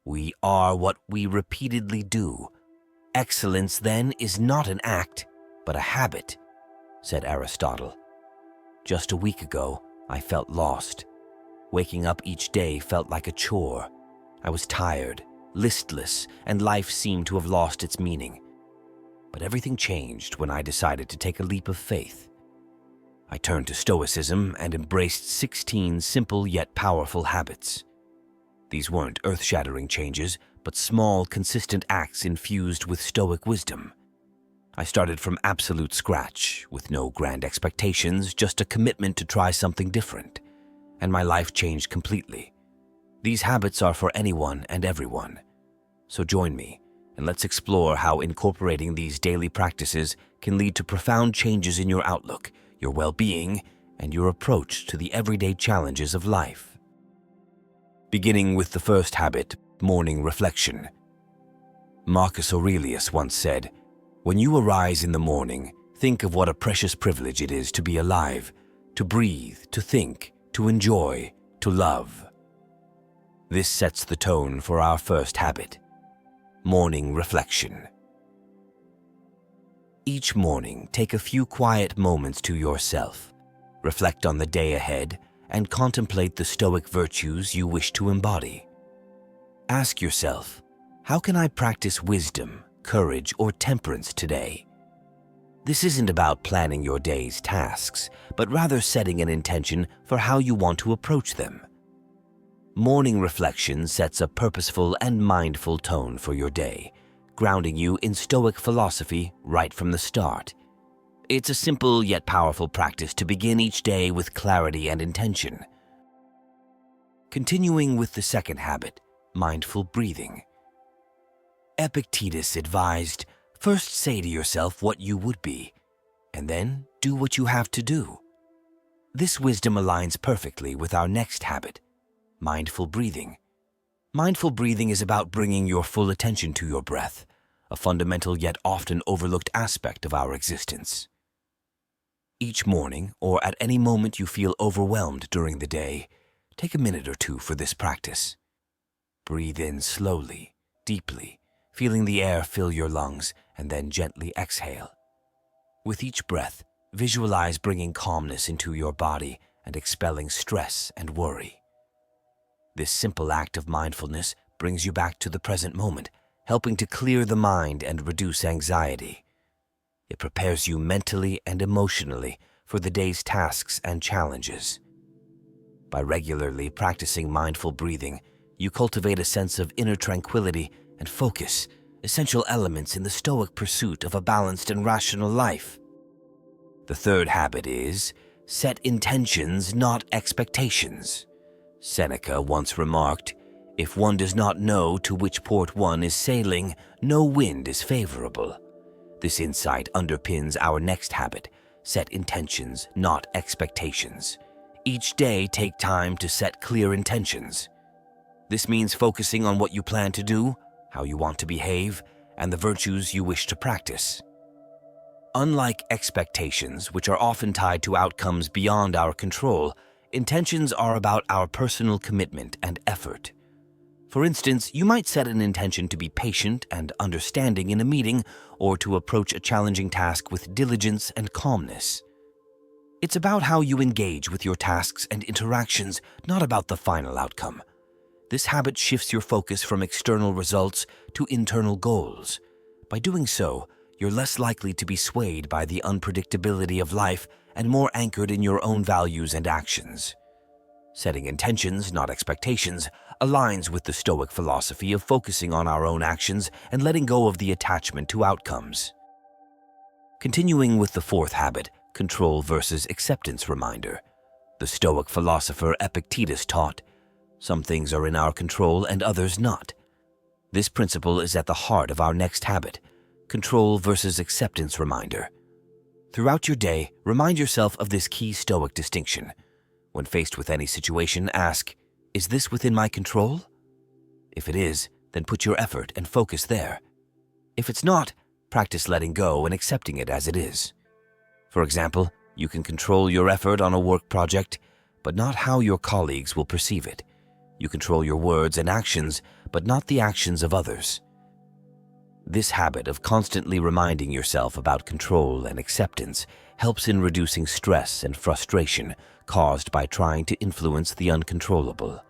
We are what we repeatedly do. Excellence, then, is not an act, but a habit, said Aristotle. Just a week ago, I felt lost. Waking up each day felt like a chore. I was tired, listless, and life seemed to have lost its meaning. But everything changed when I decided to take a leap of faith. I turned to Stoicism and embraced 16 simple yet powerful habits. These weren't earth-shattering changes, but small, consistent acts infused with Stoic wisdom. I started from absolute scratch, with no grand expectations, just a commitment to try something different, and my life changed completely. These habits are for anyone and everyone. So join me, and let's explore how incorporating these daily practices can lead to profound changes in your outlook, your well-being, and your approach to the everyday challenges of life. Beginning with the first habit, morning reflection. Marcus Aurelius once said, "When you arise in the morning, think of what a precious privilege it is to be alive, to breathe, to think, to enjoy, to love." This sets the tone for our first habit, morning reflection. Each morning, take a few quiet moments to yourself. Reflect on the day ahead and contemplate the Stoic virtues you wish to embody. Ask yourself, how can I practice wisdom, courage, or temperance today? This isn't about planning your day's tasks, but rather setting an intention for how you want to approach them. Morning reflection sets a purposeful and mindful tone for your day, grounding you in Stoic philosophy right from the start. It's a simple yet powerful practice to begin each day with clarity and intention. Continuing with the second habit, mindful breathing. Epictetus advised, first say to yourself what you would be, and then do what you have to do. This wisdom aligns perfectly with our next habit, mindful breathing. Mindful breathing is about bringing your full attention to your breath, a fundamental yet often overlooked aspect of our existence. Each morning, or at any moment you feel overwhelmed during the day, take a minute or two for this practice. Breathe in slowly, deeply, feeling the air fill your lungs, and then gently exhale. With each breath, visualize bringing calmness into your body and expelling stress and worry. This simple act of mindfulness brings you back to the present moment, helping to clear the mind and reduce anxiety. It prepares you mentally and emotionally for the day's tasks and challenges. By regularly practicing mindful breathing, you cultivate a sense of inner tranquility and focus, essential elements in the Stoic pursuit of a balanced and rational life. The third habit is, set intentions, not expectations. Seneca once remarked, "If one does not know to which port one is sailing, no wind is favorable." This insight underpins our next habit, set intentions, not expectations. Each day, take time to set clear intentions. This means focusing on what you plan to do, how you want to behave, and the virtues you wish to practice. Unlike expectations, which are often tied to outcomes beyond our control, intentions are about our personal commitment and effort. For instance, you might set an intention to be patient and understanding in a meeting, or to approach a challenging task with diligence and calmness. It's about how you engage with your tasks and interactions, not about the final outcome. This habit shifts your focus from external results to internal goals. By doing so, you're less likely to be swayed by the unpredictability of life and more anchored in your own values and actions. Setting intentions, not expectations, aligns with the Stoic philosophy of focusing on our own actions and letting go of the attachment to outcomes. Continuing with the fourth habit, control versus acceptance reminder. The Stoic philosopher Epictetus taught, some things are in our control and others not. This principle is at the heart of our next habit, control versus acceptance reminder. Throughout your day, remind yourself of this key Stoic distinction. When faced with any situation, ask, is this within my control? If it is, then put your effort and focus there. If it's not, practice letting go and accepting it as it is. For example, you can control your effort on a work project, but not how your colleagues will perceive it. You control your words and actions, but not the actions of others. This habit of constantly reminding yourself about control and acceptance helps in reducing stress and frustration caused by trying to influence the uncontrollable.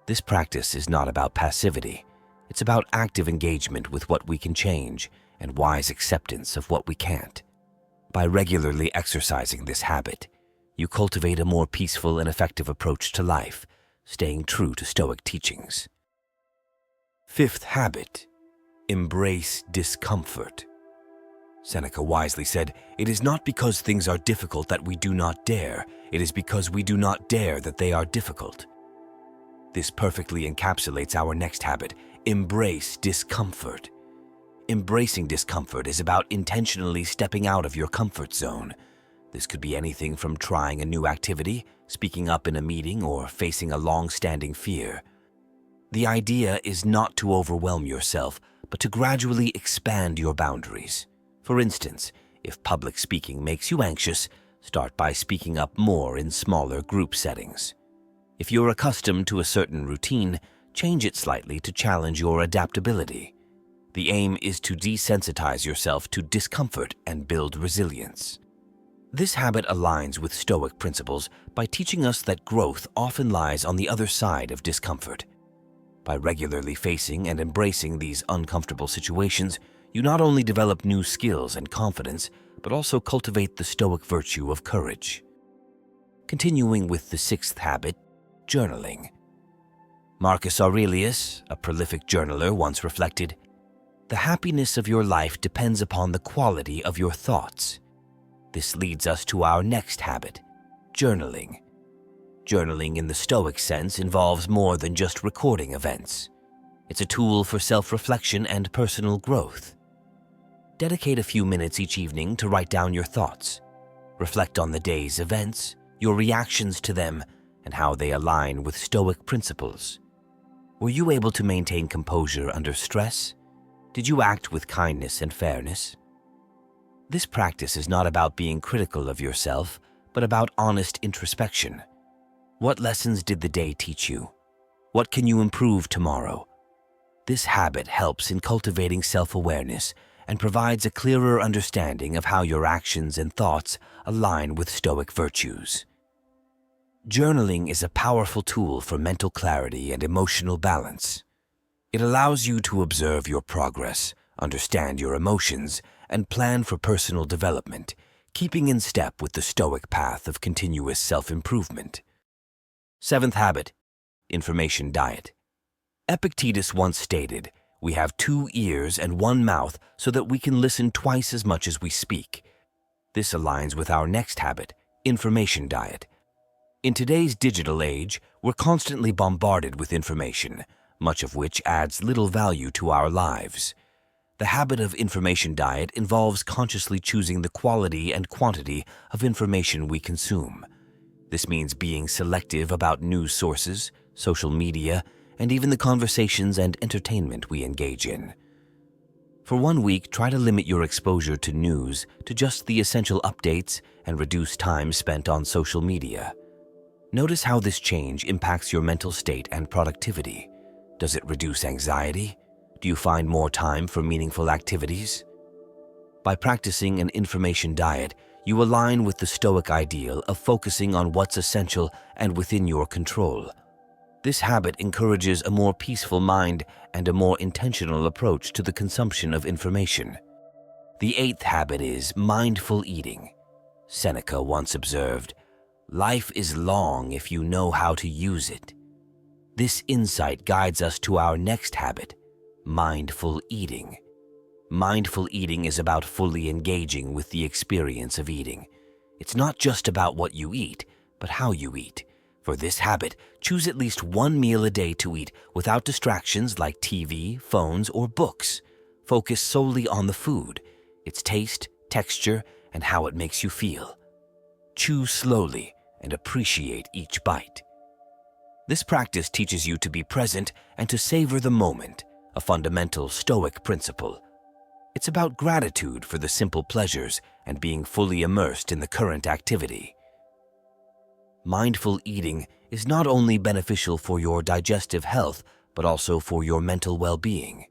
This practice is not about passivity. It's about active engagement with what we can change and wise acceptance of what we can't. By regularly exercising this habit, you cultivate a more peaceful and effective approach to life, staying true to Stoic teachings. Fifth habit, embrace discomfort. Seneca wisely said, "It is not because things are difficult that we do not dare. It is because we do not dare that they are difficult." This perfectly encapsulates our next habit, embrace discomfort. Embracing discomfort is about intentionally stepping out of your comfort zone. This could be anything from trying a new activity, speaking up in a meeting, or facing a long-standing fear. The idea is not to overwhelm yourself, but to gradually expand your boundaries. For instance, if public speaking makes you anxious, start by speaking up more in smaller group settings. If you're accustomed to a certain routine, change it slightly to challenge your adaptability. The aim is to desensitize yourself to discomfort and build resilience. This habit aligns with Stoic principles by teaching us that growth often lies on the other side of discomfort. By regularly facing and embracing these uncomfortable situations, you not only develop new skills and confidence, but also cultivate the Stoic virtue of courage. Continuing with the sixth habit, journaling. Marcus Aurelius, a prolific journaler, once reflected, "The happiness of your life depends upon the quality of your thoughts." This leads us to our next habit, journaling. Journaling in the Stoic sense involves more than just recording events. It's a tool for self-reflection and personal growth. Dedicate a few minutes each evening to write down your thoughts. Reflect on the day's events, your reactions to them, and how they align with Stoic principles. Were you able to maintain composure under stress? Did you act with kindness and fairness? This practice is not about being critical of yourself, but about honest introspection. What lessons did the day teach you? What can you improve tomorrow? This habit helps in cultivating self-awareness and provides a clearer understanding of how your actions and thoughts align with Stoic virtues. Journaling is a powerful tool for mental clarity and emotional balance. It allows you to observe your progress, understand your emotions, and plan for personal development, keeping in step with the Stoic path of continuous self-improvement. Seventh habit, information diet. Epictetus once stated, "We have 2 ears and 1 mouth so that we can listen twice as much as we speak." This aligns with our next habit, information diet. In today's digital age, we're constantly bombarded with information, much of which adds little value to our lives. The habit of information diet involves consciously choosing the quality and quantity of information we consume. This means being selective about news sources, social media, and even the conversations and entertainment we engage in. For 1 week, try to limit your exposure to news to just the essential updates and reduce time spent on social media. Notice how this change impacts your mental state and productivity. Does it reduce anxiety? Do you find more time for meaningful activities? By practicing an information diet, you align with the Stoic ideal of focusing on what's essential and within your control. This habit encourages a more peaceful mind and a more intentional approach to the consumption of information. The eighth habit is mindful eating. Seneca once observed, "Life is long if you know how to use it." This insight guides us to our next habit, mindful eating. Mindful eating is about fully engaging with the experience of eating. It's not just about what you eat, but how you eat. For this habit, choose at least 1 meal a day to eat without distractions like TV, phones, or books. Focus solely on the food, its taste, texture, and how it makes you feel. Chew slowly and appreciate each bite. This practice teaches you to be present and to savor the moment, a fundamental Stoic principle. It's about gratitude for the simple pleasures and being fully immersed in the current activity. Mindful eating is not only beneficial for your digestive health, but also for your mental well-being.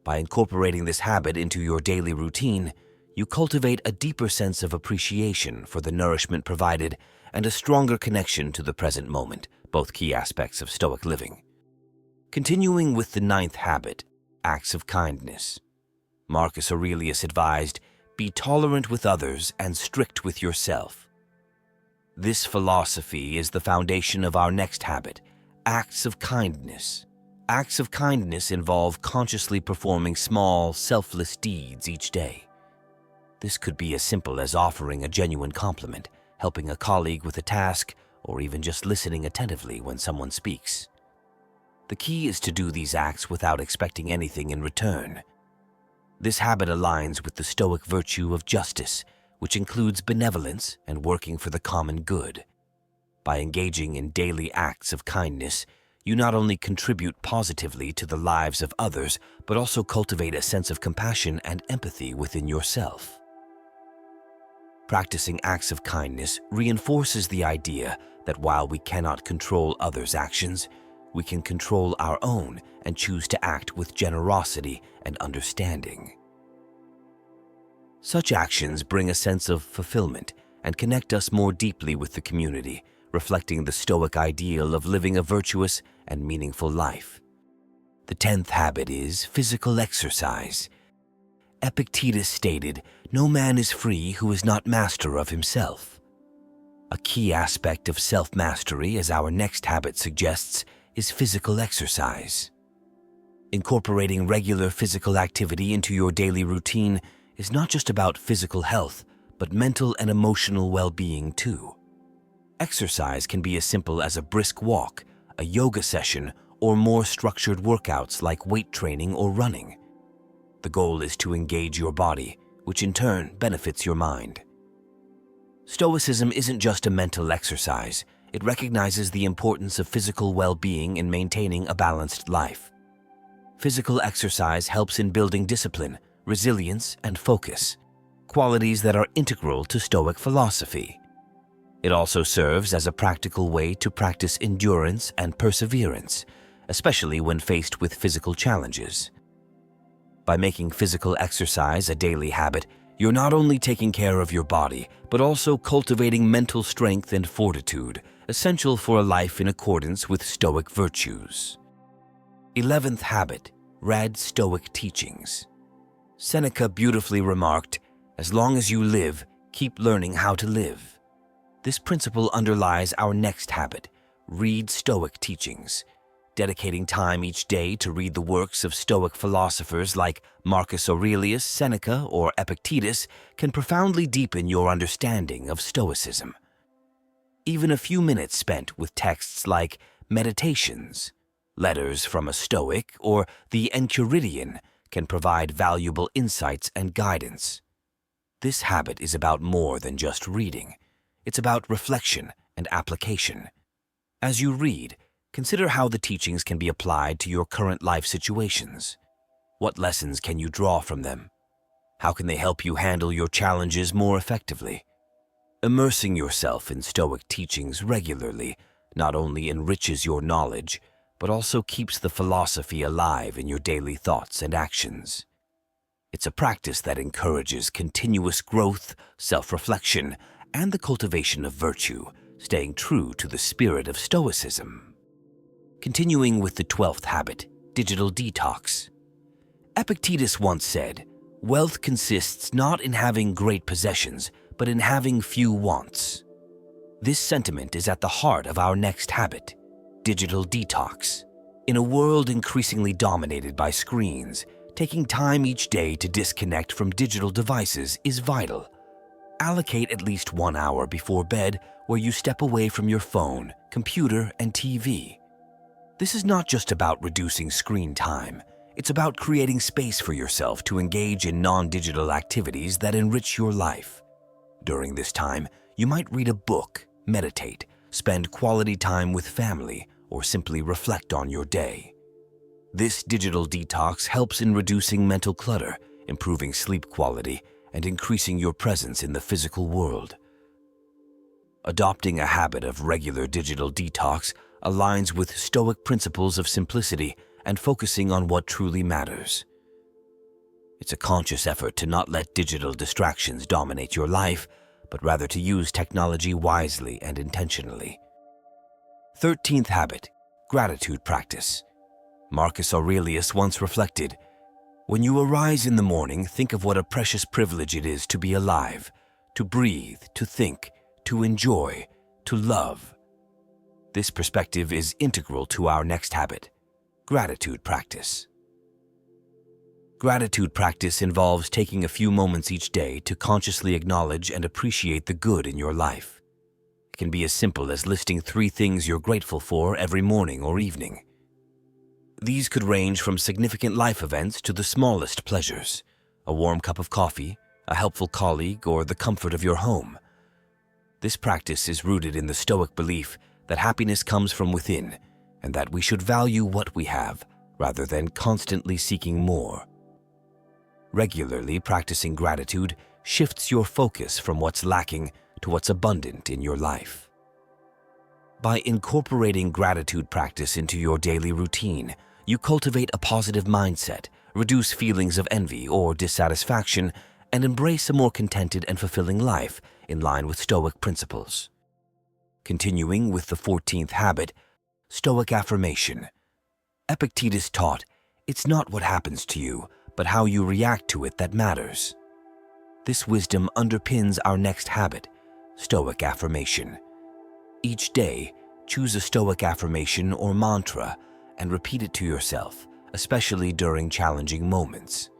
By incorporating this habit into your daily routine, you cultivate a deeper sense of appreciation for the nourishment provided and a stronger connection to the present moment, both key aspects of Stoic living. Continuing with the 9th habit, acts of kindness. Marcus Aurelius advised, "Be tolerant with others and strict with yourself." This philosophy is the foundation of our next habit, acts of kindness. Acts of kindness involve consciously performing small, selfless deeds each day. This could be as simple as offering a genuine compliment, helping a colleague with a task, or even just listening attentively when someone speaks. The key is to do these acts without expecting anything in return. This habit aligns with the Stoic virtue of justice, which includes benevolence and working for the common good. By engaging in daily acts of kindness, you not only contribute positively to the lives of others, but also cultivate a sense of compassion and empathy within yourself. Practicing acts of kindness reinforces the idea that while we cannot control others' actions, we can control our own and choose to act with generosity and understanding. Such actions bring a sense of fulfillment and connect us more deeply with the community, reflecting the Stoic ideal of living a virtuous and meaningful life. The 10th habit is physical exercise. Epictetus stated, "No man is free who is not master of himself." A key aspect of self-mastery, as our next habit suggests, is physical exercise. Incorporating regular physical activity into your daily routine is not just about physical health, but mental and emotional well-being too. Exercise can be as simple as a brisk walk, a yoga session, or more structured workouts like weight training or running. The goal is to engage your body, which in turn benefits your mind. Stoicism isn't just a mental exercise. It recognizes the importance of physical well-being in maintaining a balanced life. Physical exercise helps in building discipline, resilience, and focus, qualities that are integral to Stoic philosophy. It also serves as a practical way to practice endurance and perseverance, especially when faced with physical challenges. By making physical exercise a daily habit, you're not only taking care of your body, but also cultivating mental strength and fortitude, essential for a life in accordance with Stoic virtues. 11th habit, read Stoic teachings. Seneca beautifully remarked, "As long as you live, keep learning how to live." This principle underlies our next habit, read Stoic teachings. Dedicating time each day to read the works of Stoic philosophers like Marcus Aurelius, Seneca, or Epictetus can profoundly deepen your understanding of Stoicism. Even a few minutes spent with texts like Meditations, Letters from a Stoic, or the Enchiridion can provide valuable insights and guidance. This habit is about more than just reading. It's about reflection and application. As you read, consider how the teachings can be applied to your current life situations. What lessons can you draw from them? How can they help you handle your challenges more effectively? Immersing yourself in Stoic teachings regularly not only enriches your knowledge, but also keeps the philosophy alive in your daily thoughts and actions. It's a practice that encourages continuous growth, self-reflection, and the cultivation of virtue, staying true to the spirit of Stoicism. Continuing with the 12th habit, digital detox. Epictetus once said, "Wealth consists not in having great possessions, but in having few wants." This sentiment is at the heart of our next habit, digital detox. In a world increasingly dominated by screens, taking time each day to disconnect from digital devices is vital. Allocate at least 1 hour before bed where you step away from your phone, computer, and TV. This is not just about reducing screen time. It's about creating space for yourself to engage in non-digital activities that enrich your life. During this time, you might read a book, meditate, spend quality time with family, or simply reflect on your day. This digital detox helps in reducing mental clutter, improving sleep quality, and increasing your presence in the physical world. Adopting a habit of regular digital detox aligns with Stoic principles of simplicity and focusing on what truly matters. It's a conscious effort to not let digital distractions dominate your life, but rather to use technology wisely and intentionally. 13th habit, gratitude practice. Marcus Aurelius once reflected, "When you arise in the morning, think of what a precious privilege it is to be alive, to breathe, to think, to enjoy, to love." This perspective is integral to our next habit, gratitude practice. Gratitude practice involves taking a few moments each day to consciously acknowledge and appreciate the good in your life. It can be as simple as listing 3 things you're grateful for every morning or evening. These could range from significant life events to the smallest pleasures, a warm cup of coffee, a helpful colleague, or the comfort of your home. This practice is rooted in the Stoic belief that happiness comes from within and that we should value what we have rather than constantly seeking more. Regularly practicing gratitude shifts your focus from what's lacking to what's abundant in your life. By incorporating gratitude practice into your daily routine, you cultivate a positive mindset, reduce feelings of envy or dissatisfaction, and embrace a more contented and fulfilling life in line with Stoic principles. Continuing with the 14th habit, Stoic affirmation. Epictetus taught, "It's not what happens to you, but how you react to it that matters." This wisdom underpins our next habit, Stoic affirmation. Each day, choose a Stoic affirmation or mantra and repeat it to yourself, especially during challenging moments.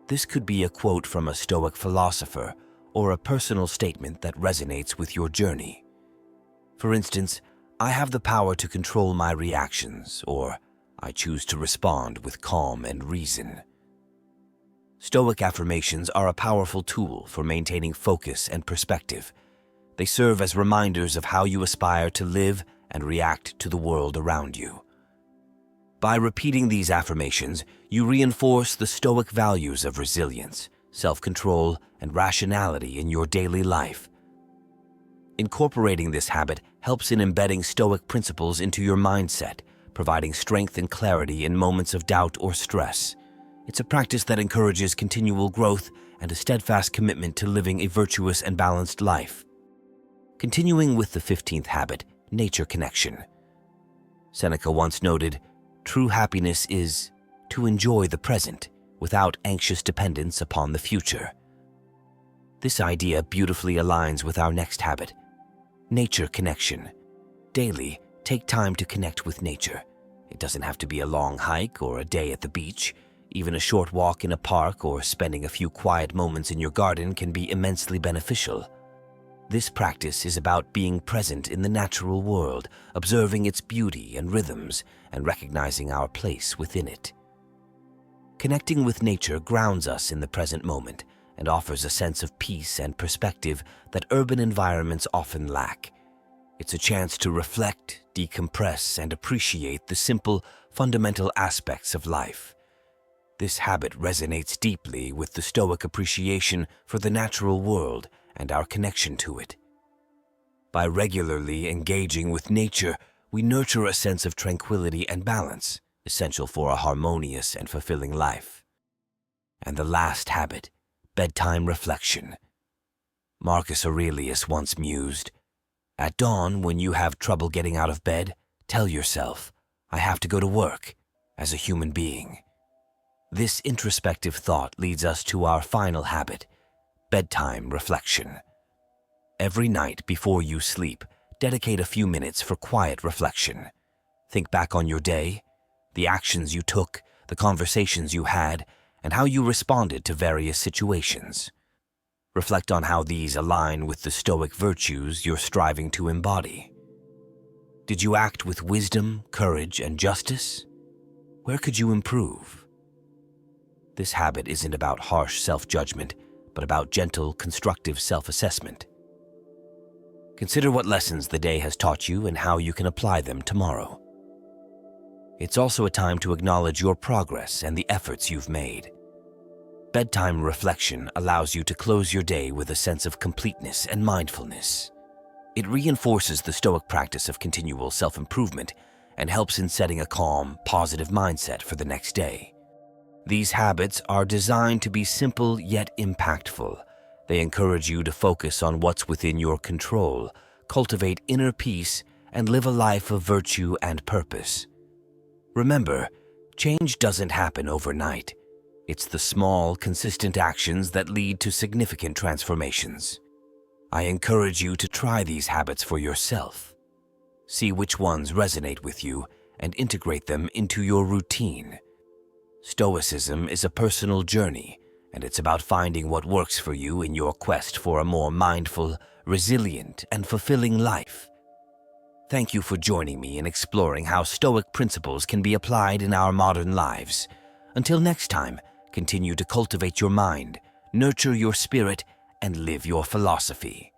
This could be a quote from a Stoic philosopher or a personal statement that resonates with your journey. For instance, "I have the power to control my reactions," or "I choose to respond with calm and reason." Stoic affirmations are a powerful tool for maintaining focus and perspective. They serve as reminders of how you aspire to live and react to the world around you. By repeating these affirmations, you reinforce the Stoic values of resilience, self-control, and rationality in your daily life. Incorporating this habit helps in embedding Stoic principles into your mindset, providing strength and clarity in moments of doubt or stress. It's a practice that encourages continual growth and a steadfast commitment to living a virtuous and balanced life. Continuing with the 15th habit, nature connection. Seneca once noted, "True happiness is to enjoy the present without anxious dependence upon the future." This idea beautifully aligns with our next habit, nature connection. Daily, take time to connect with nature. It doesn't have to be a long hike or a day at the beach. Even a short walk in a park or spending a few quiet moments in your garden can be immensely beneficial. This practice is about being present in the natural world, observing its beauty and rhythms, and recognizing our place within it. Connecting with nature grounds us in the present moment and offers a sense of peace and perspective that urban environments often lack. It's a chance to reflect, decompress, and appreciate the simple, fundamental aspects of life. This habit resonates deeply with the Stoic appreciation for the natural world and our connection to it. By regularly engaging with nature, we nurture a sense of tranquility and balance, essential for a harmonious and fulfilling life. And the last habit, bedtime reflection. Marcus Aurelius once mused, "At dawn, when you have trouble getting out of bed, tell yourself, 'I have to go to work,' as a human being." This introspective thought leads us to our final habit, bedtime reflection. Every night before you sleep, dedicate a few minutes for quiet reflection. Think back on your day, the actions you took, the conversations you had, and how you responded to various situations. Reflect on how these align with the Stoic virtues you're striving to embody. Did you act with wisdom, courage, and justice? Where could you improve? This habit isn't about harsh self-judgment, but about gentle, constructive self-assessment. Consider what lessons the day has taught you and how you can apply them tomorrow. It's also a time to acknowledge your progress and the efforts you've made. Bedtime reflection allows you to close your day with a sense of completeness and mindfulness. It reinforces the Stoic practice of continual self-improvement and helps in setting a calm, positive mindset for the next day. These habits are designed to be simple yet impactful. They encourage you to focus on what's within your control, cultivate inner peace, and live a life of virtue and purpose. Remember, change doesn't happen overnight. It's the small, consistent actions that lead to significant transformations. I encourage you to try these habits for yourself. See which ones resonate with you and integrate them into your routine. Stoicism is a personal journey, and it's about finding what works for you in your quest for a more mindful, resilient, and fulfilling life. Thank you for joining me in exploring how Stoic principles can be applied in our modern lives. Until next time, continue to cultivate your mind, nurture your spirit, and live your philosophy.